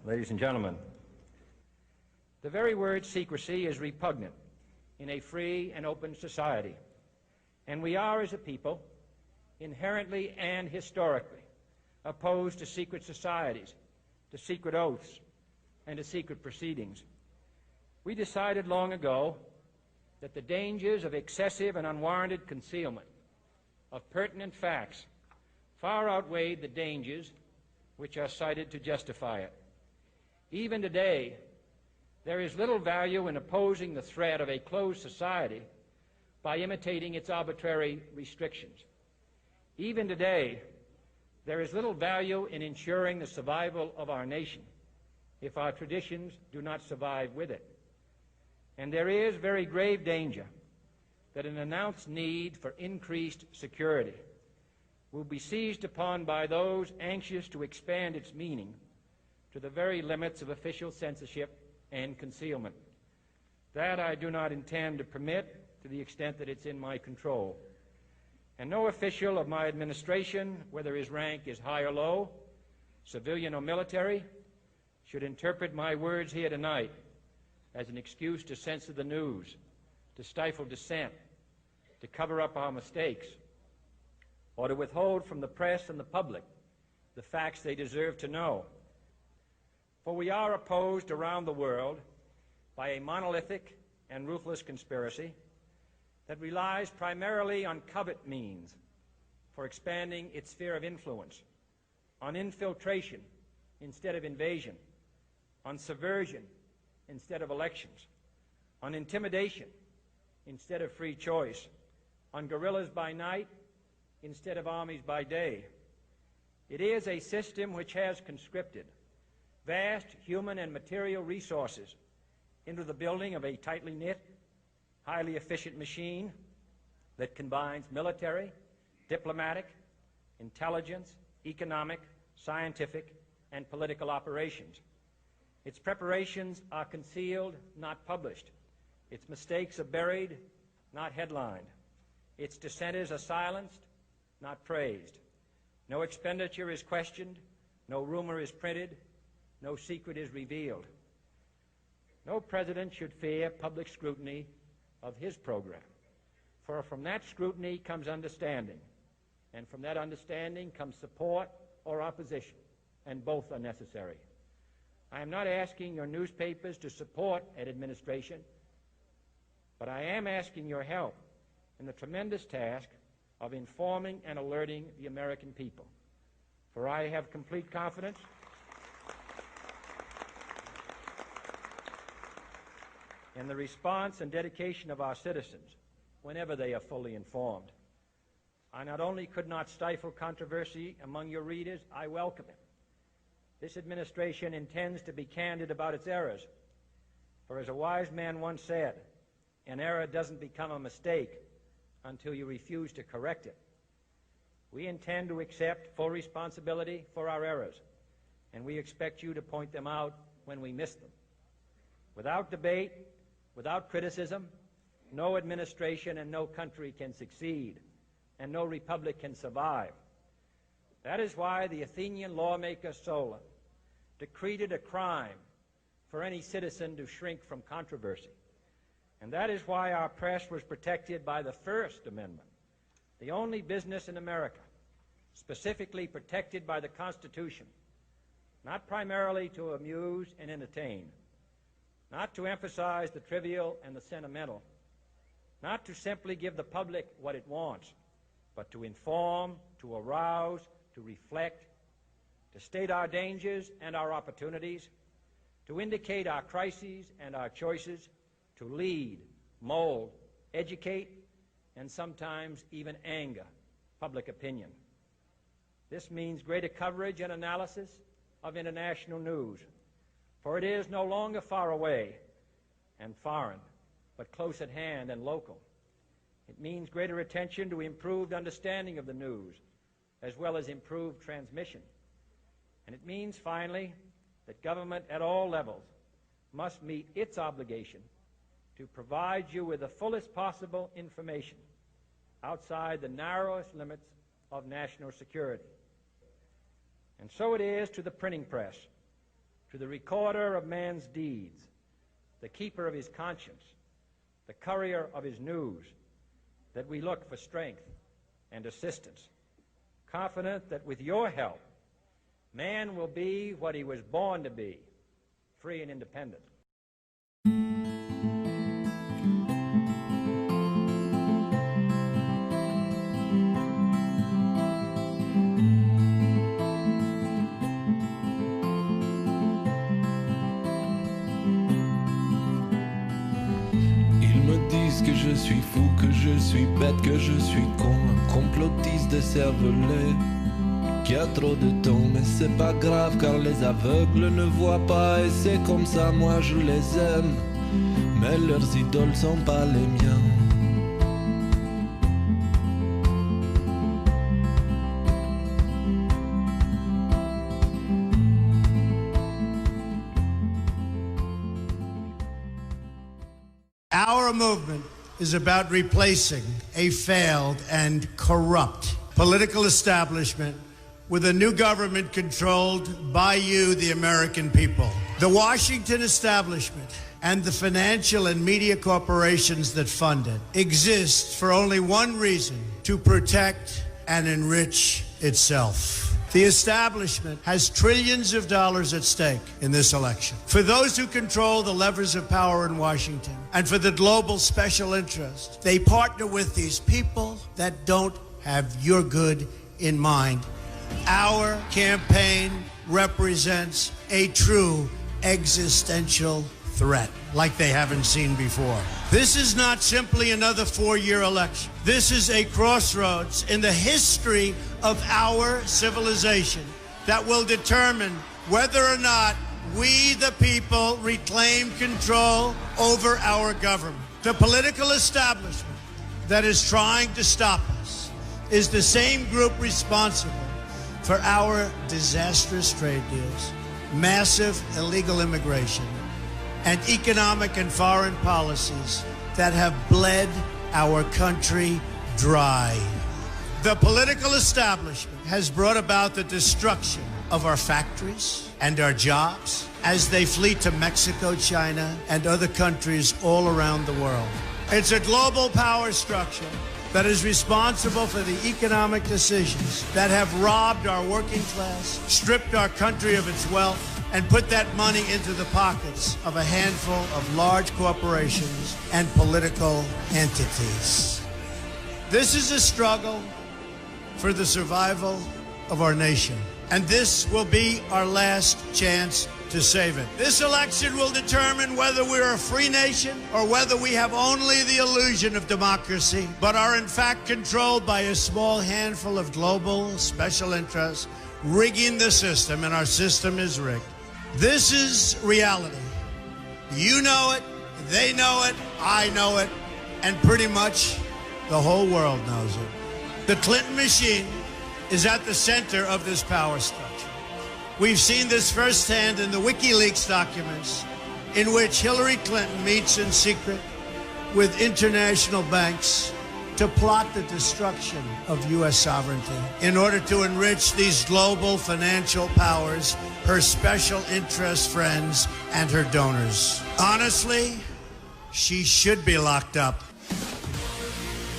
Ladies and gentlemen, the very word secrecy is repugnant in a free and open society, and we are, as a people, inherently and historically opposed to secret societies, to secret oaths, and to secret proceedings. We decided long ago that the dangers of excessive and unwarranted concealment of pertinent facts far outweighed the dangers which are cited to justify it. Even today, there is little value in opposing the threat of a closed society by imitating its arbitrary restrictions. Even today, there is little value in ensuring the survival of our nation if our traditions do not survive with it. And there is very grave danger that an announced need for increased security will be seized upon by those anxious to expand its meaning to the very limits of official censorship and concealment. That I do not intend to permit to the extent that it's in my control. And no official of my administration, whether his rank is high or low, civilian or military, should interpret my words here tonight as an excuse to censor the news, to stifle dissent, to cover up our mistakes, or to withhold from the press and the public the facts they deserve to know. For we are opposed around the world by a monolithic and ruthless conspiracy that relies primarily on covert means for expanding its sphere of influence, on infiltration instead of invasion, on subversion instead of elections, on intimidation instead of free choice, on guerrillas by night instead of armies by day. It is a system which has conscripted vast human and material resources into the building of a tightly knit, highly efficient machine that combines military, diplomatic, intelligence, economic, scientific, and political operations. Its preparations are concealed, not published. Its mistakes are buried, not headlined. Its dissenters are silenced, not praised. No expenditure is questioned, no rumor is printed, no secret is revealed. No president should fear public scrutiny of his program, for from that scrutiny comes understanding, and from that understanding comes support or opposition, and both are necessary. I am not asking your newspapers to support an administration, but I am asking your help in the tremendous task of informing and alerting the American people. For I have complete confidence in the response and dedication of our citizens whenever they are fully informed. I not only could not stifle controversy among your readers, I welcome it. This administration intends to be candid about its errors. For as a wise man once said, an error doesn't become a mistake until you refuse to correct it. We intend to accept full responsibility for our errors, and we expect you to point them out when we miss them. Without debate, without criticism, no administration and no country can succeed, and no republic can survive. That is why the Athenian lawmaker Solon decreed it a crime for any citizen to shrink from controversy. And that is why our press was protected by the First Amendment, the only business in America specifically protected by the Constitution, not primarily to amuse and entertain, not to emphasize the trivial and the sentimental, not to simply give the public what it wants, but to inform, to arouse, to reflect, to state our dangers and our opportunities, to indicate our crises and our choices, to lead, mold, educate, and sometimes even anger public opinion. This means greater coverage and analysis of international news, for it is no longer far away and foreign, but close at hand and local. It means greater attention to improved understanding of the news, as well as improved transmission. And it means, finally, that government at all levels must meet its obligation to provide you with the fullest possible information outside the narrowest limits of national security. And so it is to the printing press, to the recorder of man's deeds, the keeper of his conscience, the courier of his news, that we look for strength and assistance, confident that with your help, man will be what he was born to be, free and independent. Que je suis fou, que je suis bête, que je suis con, un complotiste de cervelet qui a trop de temps, mais c'est pas grave car les aveugles ne voient pas et c'est comme ça, moi je les aime, mais leurs idoles sont pas les miens. Our movement is about replacing a failed and corrupt political establishment with a new government controlled by you, the American people. The Washington establishment and the financial and media corporations that fund it exist for only one reason: to protect and enrich itself. The establishment has trillions of dollars at stake in this election. For those who control the levers of power in Washington and for the global special interest, they partner with these people that don't have your good in mind. Our campaign represents a true existential threat like they haven't seen before. This is not simply another four-year election. This is a crossroads in the history of our civilization that will determine whether or not we, the people, reclaim control over our government. The political establishment that is trying to stop us is the same group responsible for our disastrous trade deals, massive illegal immigration, and economic and foreign policies that have bled our country dry. The political establishment has brought about the destruction of our factories and our jobs as they flee to Mexico, China, and other countries all around the world. It's a global power structure that is responsible for the economic decisions that have robbed our working class, stripped our country of its wealth, and put that money into the pockets of a handful of large corporations and political entities. This is a struggle for the survival of our nation, and this will be our last chance to save it. This election will determine whether we're a free nation or whether we have only the illusion of democracy, but are in fact controlled by a small handful of global special interests rigging the system, and our system is rigged. This is reality. You know it, they know it, I know it, and pretty much the whole world knows it. The Clinton machine is at the center of this power structure. We've seen this firsthand in the WikiLeaks documents, in which Hillary Clinton meets in secret with international banks to plot the destruction of U.S. sovereignty in order to enrich these global financial powers, her special interest friends, and her donors. Honestly, she should be locked up.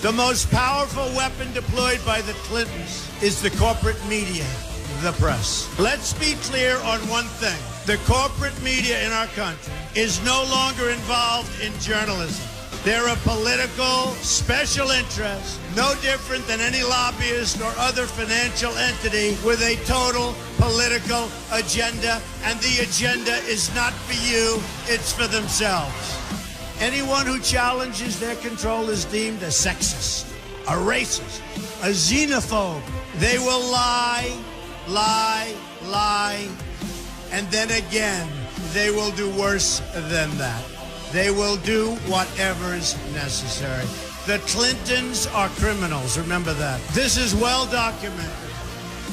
The most powerful weapon deployed by the Clintons is the corporate media, the press. Let's be clear on one thing. The corporate media in our country is no longer involved in journalism. They're a political special interest, no different than any lobbyist or other financial entity with a total political agenda, and the agenda is not for you, it's for themselves. Anyone who challenges their control is deemed a sexist, a racist, a xenophobe. They will lie, lie, lie, and then again, they will do worse than that. They will do whatever is necessary. The Clintons are criminals, remember that. This is well documented,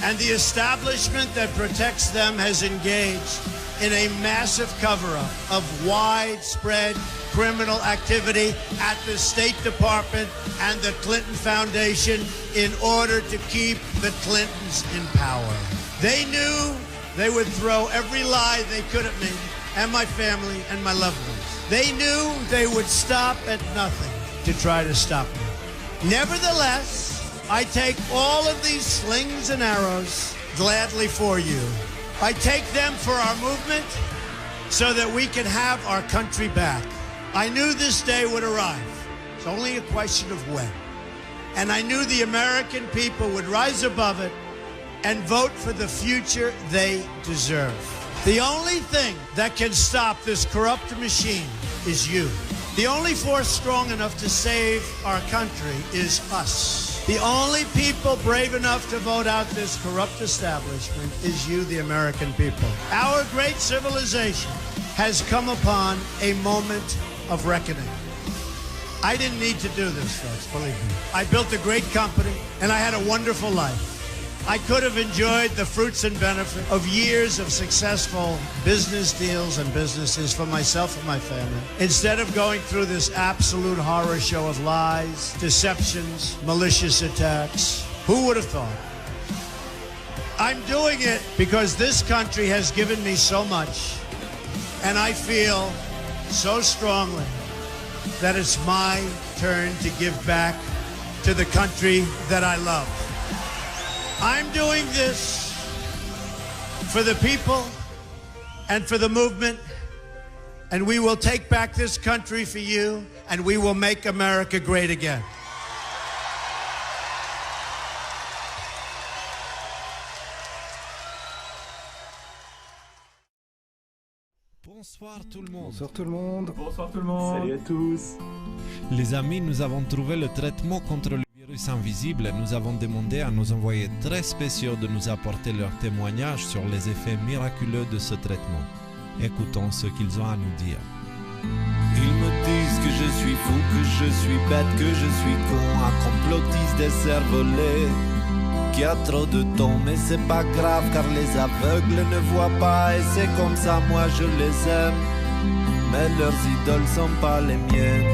and the establishment that protects them has engaged in a massive cover-up of widespread criminal activity at the State Department and the Clinton Foundation in order to keep the Clintons in power. They knew they would throw every lie they could at me and my family and my loved ones. They knew they would stop at nothing to try to stop me. Nevertheless, I take all of these slings and arrows gladly for you. I take them for our movement so that we can have our country back. I knew this day would arrive. It's only a question of when. And I knew the American people would rise above it and vote for the future they deserve. The only thing that can stop this corrupt machine is you. The only force strong enough to save our country is us. The only people brave enough to vote out this corrupt establishment is you, the American people. Our great civilization has come upon a moment of reckoning. I didn't need to do this, folks, believe me. I built a great company, and I had a wonderful life. I could have enjoyed the fruits and benefit of years of successful business deals and businesses for myself and my family, instead of going through this absolute horror show of lies, deceptions, malicious attacks. Who would have thought? I'm doing it because this country has given me so much, and I feel so strongly that it's my turn to give back to the country that I love. I'm doing this for the people and for the movement, and we will take back this country for you, and we will make America great again. Bonsoir tout le monde. Bonsoir tout le monde. Bonsoir tout le monde. Salut à tous. Les amis, nous avons trouvé le traitement contre le virus invisible. Nous avons demandé à nos envoyés très spéciaux de nous apporter leur témoignage sur les effets miraculeux de ce traitement. Écoutons ce qu'ils ont à nous dire. Ils me disent que je suis fou, que je suis bête, que je suis con, un complotiste décervelé, qui a trop de temps, mais c'est pas grave car les aveugles ne voient pas et c'est comme ça, moi je les aime, mais leurs idoles sont pas les miennes.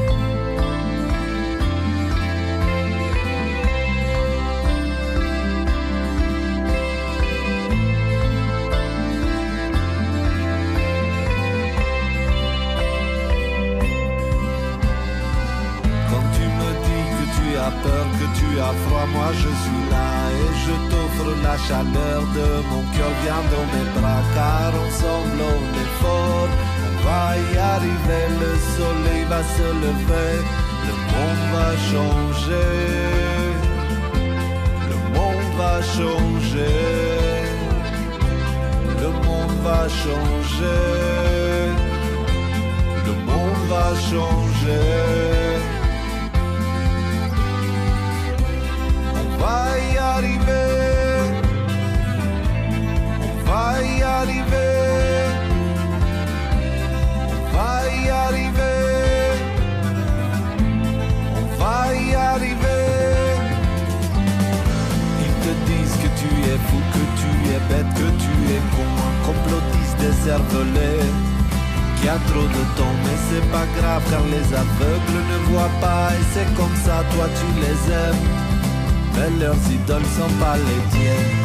Peur que tu as froid, moi je suis là et je t'offre la chaleur de mon cœur. Viens dans mes bras car ensemble on est fort. On va y arriver, le soleil va se lever, le monde va changer, le monde va changer, le monde va changer, le monde va changer. On va y arriver, on va y arriver, on va y arriver, on va y arriver. Ils te disent que tu es fou, que tu es bête, que tu es con, un complotiste décervelé, qui a trop de temps, mais c'est pas grave car les aveugles ne voient pas et c'est comme ça, toi tu les aimes. Mais leurs idoles sont pas les tiennes.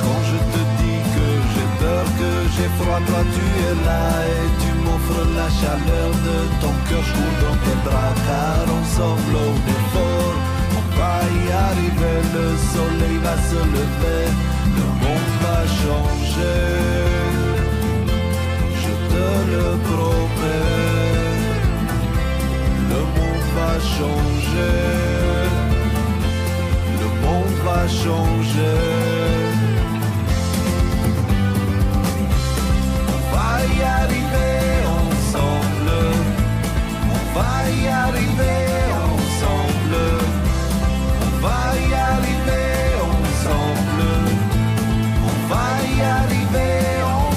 Quand je te dis que j'ai peur, que j'ai froid, toi tu es là et tu m'offres la chaleur de ton cœur. Je cours dans tes bras car ensemble on est fort. On va y arriver, le soleil va se lever, le monde va changer, je te le promets. Le monde va changer, le monde va changer. On va y arriver ensemble, on va y arriver ensemble. On va y arriver ensemble, on va y arriver ensemble.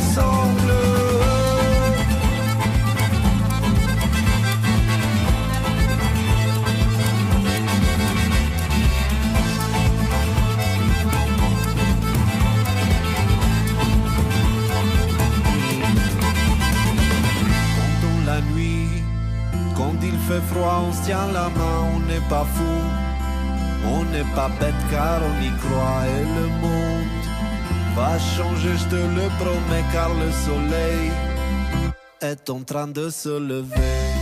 fait froid, on se tient la main, on n'est pas fou, on n'est pas bête car on y croit. Et le monde va changer, je te le promets, car le soleil est en train de se lever.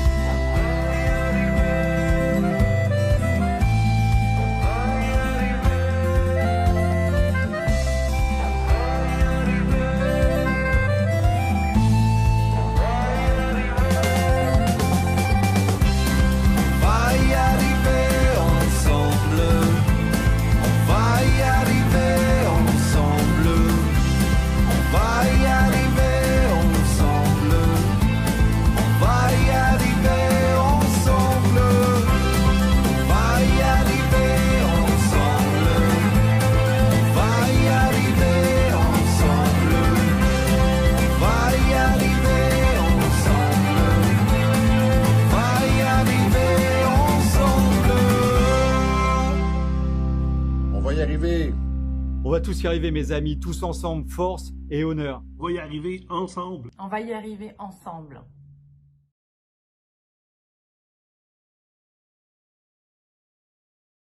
On va tous y arriver, mes amis, tous ensemble, force et honneur. On va y arriver ensemble. On va y arriver ensemble.